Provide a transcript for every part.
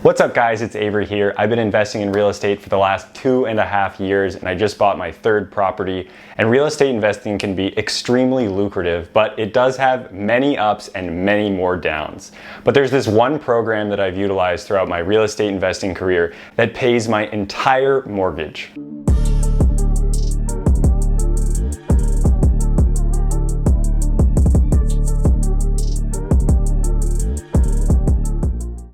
What's up guys, it's Avery here. I've been investing in real estate for the last 2.5 years and I just bought my third property. And real estate investing can be extremely lucrative, but it does have many ups and many more downs. But there's this one program that I've utilized throughout my real estate investing career that pays my entire mortgage.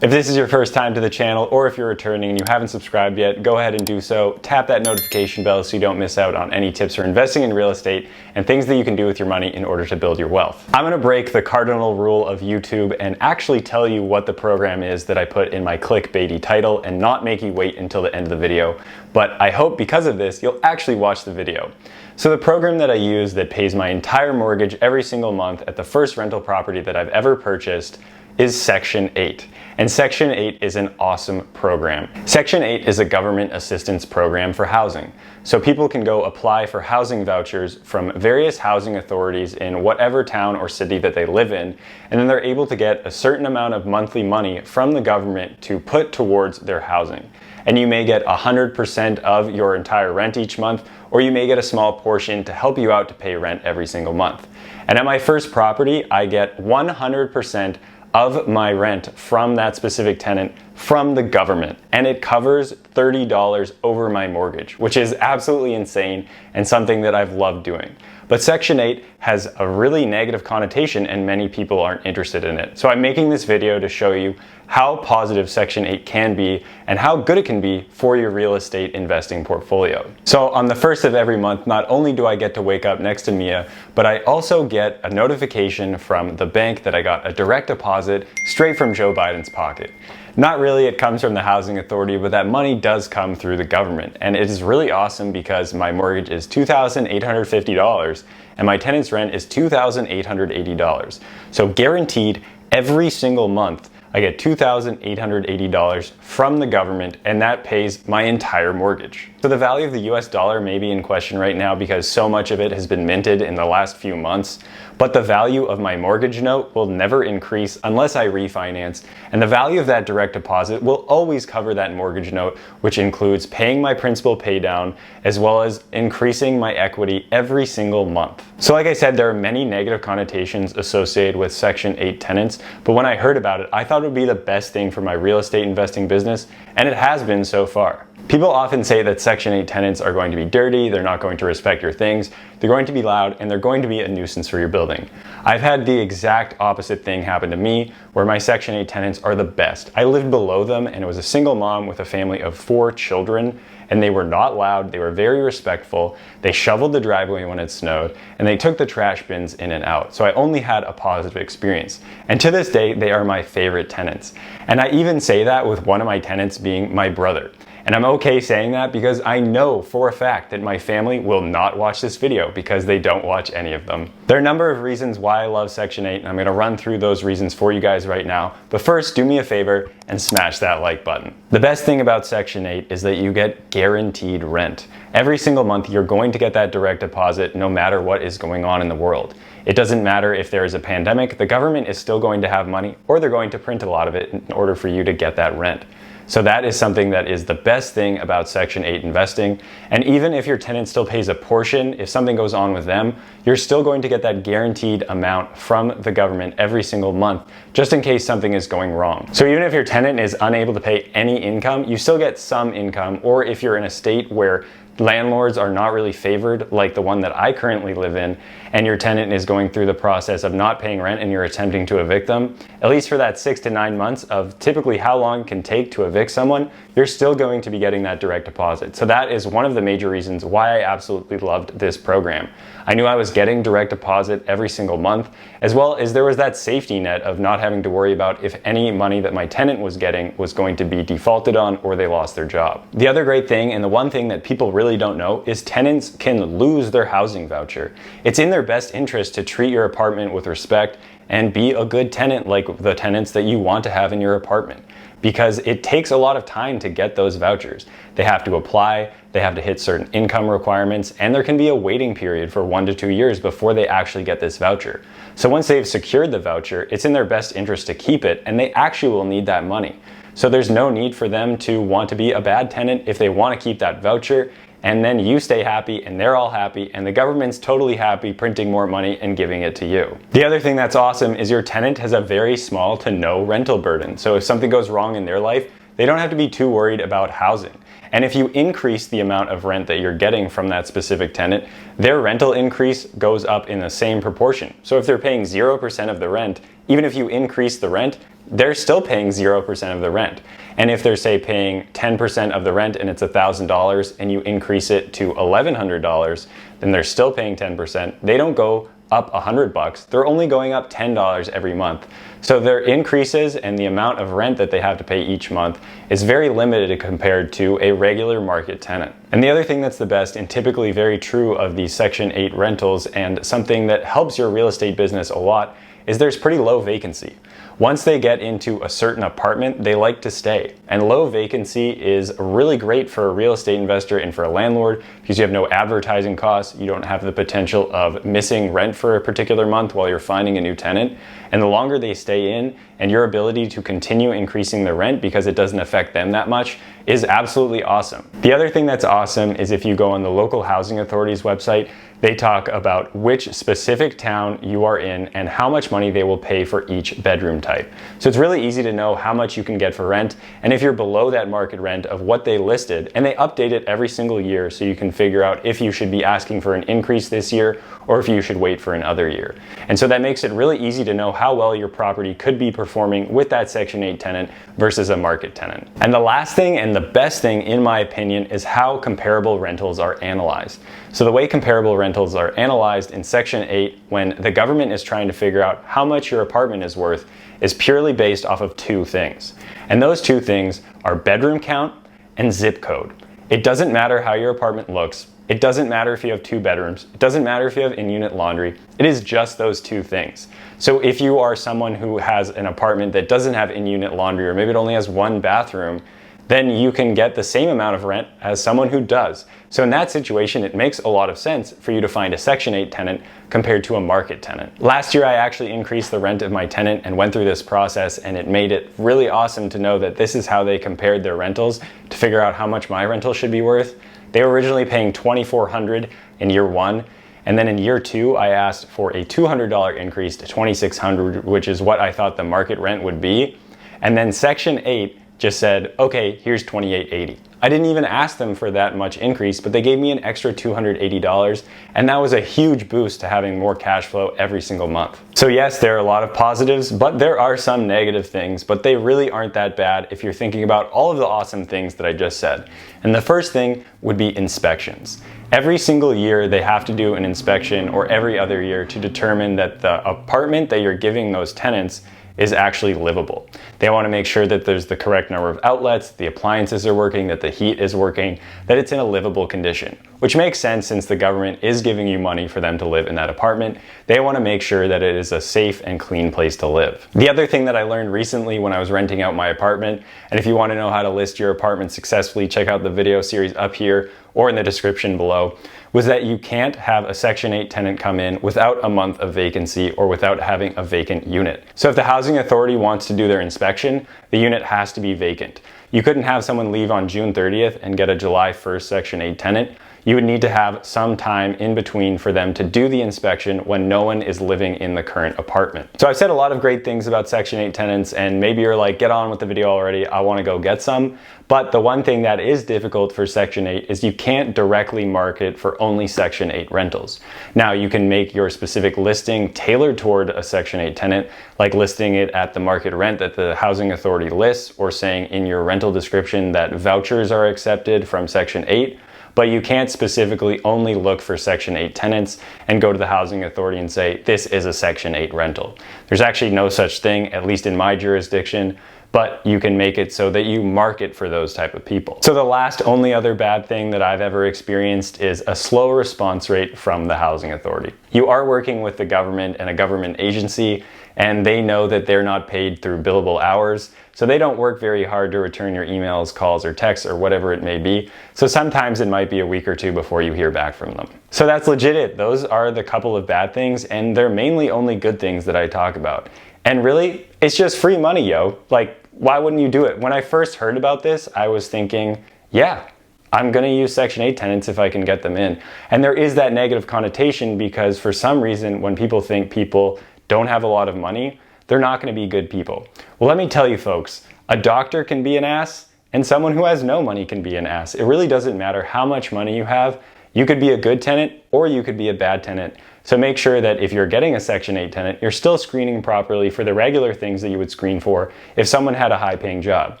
If this is your first time to the channel, or if you're returning and you haven't subscribed yet, go ahead and do so. Tap that notification bell so you don't miss out on any tips for investing in real estate and things that you can do with your money in order to build your wealth. I'm gonna break the cardinal rule of YouTube and actually tell you what the program is that I put in my clickbaity title and not make you wait until the end of the video. But I hope because of this, you'll actually watch the video. So the program that I use that pays my entire mortgage every single month at the first rental property that I've ever purchased is Section 8. And Section 8 is an awesome program. Section 8 is a government assistance program for housing. So people can go apply for housing vouchers from various housing authorities in whatever town or city that they live in, and then they're able to get a certain amount of monthly money from the government to put towards their housing. And you may get 100% of your entire rent each month, or you may get a small portion to help you out to pay rent every single month. And at my first property, I get 100% of my rent from that specific tenant from the government, and it covers $30 over my mortgage, which is absolutely insane and something that I've loved doing. But Section 8 has a really negative connotation and many people aren't interested in it. So I'm making this video to show you how positive Section 8 can be and how good it can be for your real estate investing portfolio. So on the first of every month, not only do I get to wake up next to Mia, but I also get a notification from the bank that I got a direct deposit straight from Joe Biden's pocket. Not really, it comes from the housing authority, but that money does come through the government. And it is really awesome because my mortgage is $2,850 and my tenant's rent is $2,880. So guaranteed every single month, I get $2,880 from the government, and that pays my entire mortgage. So the value of the US dollar may be in question right now because so much of it has been minted in the last few months, but the value of my mortgage note will never increase unless I refinance, and the value of that direct deposit will always cover that mortgage note, which includes paying my principal pay down as well as increasing my equity every single month. So like I said, there are many negative connotations associated with Section 8 tenants, but when I heard about it, I thought it would be the best thing for my real estate investing business, and it has been so far. People often say that Section 8 tenants are going to be dirty, they're not going to respect your things, they're going to be loud, and they're going to be a nuisance for your building. I've had the exact opposite thing happen to me, where my Section 8 tenants are the best. I lived below them, and it was a single mom with a family of 4 children, and they were not loud, they were very respectful, they shoveled the driveway when it snowed, and they took the trash bins in and out. So I only had a positive experience. And to this day, they are my favorite tenants. And I even say that with one of my tenants being my brother. And I'm okay saying that because I know for a fact that my family will not watch this video because they don't watch any of them. There are a number of reasons why I love Section 8, and I'm gonna run through those reasons for you guys right now. But first, do me a favor and smash that like button. The best thing about Section 8 is that you get guaranteed rent. Every single month, you're going to get that direct deposit no matter what is going on in the world. It doesn't matter if there is a pandemic, the government is still going to have money, or they're going to print a lot of it in order for you to get that rent. So that is something that is the best thing about Section 8 investing. And even if your tenant still pays a portion, if something goes on with them, you're still going to get that guaranteed amount from the government every single month, just in case something is going wrong. So even if your tenant is unable to pay any income, you still get some income, or if you're in a state where landlords are not really favored, like the one that I currently live in, and your tenant is going through the process of not paying rent and you're attempting to evict them, at least for that 6 to 9 months of typically how long it can take to evict someone, you're still going to be getting that direct deposit. So that is one of the major reasons why I absolutely loved this program. I knew I was getting direct deposit every single month, as well as there was that safety net of not having to worry about if any money that my tenant was getting was going to be defaulted on or they lost their job. The other great thing, and the one thing that people really don't know, is tenants can lose their housing voucher. It's in their best interest to treat your apartment with respect and be a good tenant like the tenants that you want to have in your apartment, because it takes a lot of time to get those vouchers. They have to apply, they have to hit certain income requirements, and there can be a waiting period for 1 to 2 years before they actually get this voucher. So once they've secured the voucher, it's in their best interest to keep it, and they actually will need that money. So there's no need for them to want to be a bad tenant if they want to keep that voucher, and then you stay happy and they're all happy and the government's totally happy printing more money and giving it to you. The other thing that's awesome is your tenant has a very small to no rental burden. So if something goes wrong in their life, they don't have to be too worried about housing. And if you increase the amount of rent that you're getting from that specific tenant, their rental increase goes up in the same proportion. So if they're paying 0% of the rent, even if you increase the rent, they're still paying 0% of the rent. And if they're, say, paying 10% of the rent and it's $1,000 and you increase it to $1,100, then they're still paying 10%. They don't go up $100, they're only going up $10 every month. So their increases and the amount of rent that they have to pay each month is very limited compared to a regular market tenant. And the other thing that's the best and typically very true of these Section 8 rentals, and something that helps your real estate business a lot, is there's pretty low vacancy. Once they get into a certain apartment, they like to stay. And low vacancy is really great for a real estate investor and for a landlord because you have no advertising costs, you don't have the potential of missing rent for a particular month while you're finding a new tenant. And the longer they stay in, and your ability to continue increasing the rent because it doesn't affect them that much, is absolutely awesome. The other thing that's awesome is if you go on the local housing authority's website, they talk about which specific town you are in and how much money they will pay for each bedroom type. So it's really easy to know how much you can get for rent, and if you're below that market rent of what they listed, and they update it every single year so you can figure out if you should be asking for an increase this year or if you should wait for another year. And so that makes it really easy to know how well your property could be performing with that Section 8 tenant versus a market tenant. And the last thing and the best thing, in my opinion, is how comparable rentals are analyzed. So the way comparable rentals are analyzed in Section 8 when the government is trying to figure out how much your apartment is worth is purely based off of two things. And those two things are bedroom count and zip code. It doesn't matter how your apartment looks. It doesn't matter if you have 2 bedrooms. It doesn't matter if you have in-unit laundry. It is just those two things. So if you are someone who has an apartment that doesn't have in-unit laundry, or maybe it only has 1 bathroom, then you can get the same amount of rent as someone who does. So in that situation, it makes a lot of sense for you to find a Section 8 tenant compared to a market tenant. Last year, I actually increased the rent of my tenant and went through this process, and it made it really awesome to know that this is how they compared their rentals to figure out how much my rental should be worth. They were originally paying $2,400 in year 1, and then in year 2, I asked for a $200 increase to $2,600, which is what I thought the market rent would be. And then Section 8 just said, okay, here's $2,880. I didn't even ask them for that much increase, but they gave me an extra $280, and that was a huge boost to having more cash flow every single month. So yes, there are a lot of positives, but there are some negative things, but they really aren't that bad if you're thinking about all of the awesome things that I just said. And the first thing would be inspections. Every single year they have to do an inspection, or every other year, to determine that the apartment that you're giving those tenants is actually livable. They want to make sure that there's the correct number of outlets, the appliances are working, that the heat is working, that it's in a livable condition, which makes sense since the government is giving you money for them to live in that apartment. They want to make sure that it is a safe and clean place to live. The other thing that I learned recently when I was renting out my apartment, and if you want to know how to list your apartment successfully, check out the video series up here or in the description below, was that you can't have a Section 8 tenant come in without a month of vacancy or without having a vacant unit. So if the housing authority wants to do their inspection, the unit has to be vacant. You couldn't have someone leave on June 30th and get a July 1st Section 8 tenant. You would need to have some time in between for them to do the inspection when no one is living in the current apartment. So I've said a lot of great things about Section 8 tenants, and maybe you're like, get on with the video already, I want to go get some. But the one thing that is difficult for Section 8 is you can't directly market for only Section 8 rentals. Now, you can make your specific listing tailored toward a Section 8 tenant, like listing it at the market rent that the housing authority lists, or saying in your rental description that vouchers are accepted from Section 8. But you can't specifically only look for Section 8 tenants and go to the housing authority and say, this is a Section 8 rental. There's actually no such thing, at least in my jurisdiction, but you can make it so that you market for those type of people. So the last only other bad thing that I've ever experienced is a slow response rate from the housing authority. You are working with the government and a government agency, and they know that they're not paid through billable hours, so they don't work very hard to return your emails, calls, or texts, or whatever it may be. So sometimes it might be a week or two before you hear back from them. So that's legit it. Those are the couple of bad things, and they're mainly only good things that I talk about. And really, it's just free money, yo. Like, why wouldn't you do it? When I first heard about this, I was thinking, yeah, I'm gonna use Section 8 tenants if I can get them in. And there is that negative connotation because for some reason, when people think people don't have a lot of money, they're not gonna be good people. Well, let me tell you folks, a doctor can be an ass and someone who has no money can be an ass. It really doesn't matter how much money you have. You could be a good tenant or you could be a bad tenant. So make sure that if you're getting a Section 8 tenant, you're still screening properly for the regular things that you would screen for if someone had a high-paying job.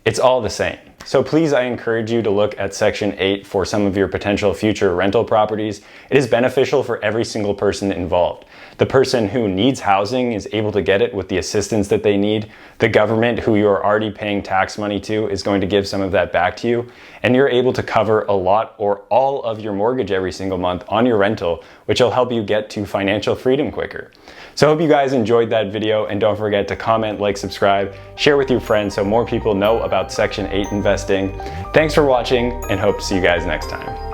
It's all the same. So please, I encourage you to look at Section 8 for some of your potential future rental properties. It is beneficial for every single person involved. The person who needs housing is able to get it with the assistance that they need. The government, who you are already paying tax money to, is going to give some of that back to you. And you're able to cover a lot or all of your mortgage every single month on your rental, which will help you get to financial freedom quicker. So I hope you guys enjoyed that video, and don't forget to comment, like, subscribe, share with your friends so more people know about Section 8 investing. Thanks for watching and hope to see you guys next time.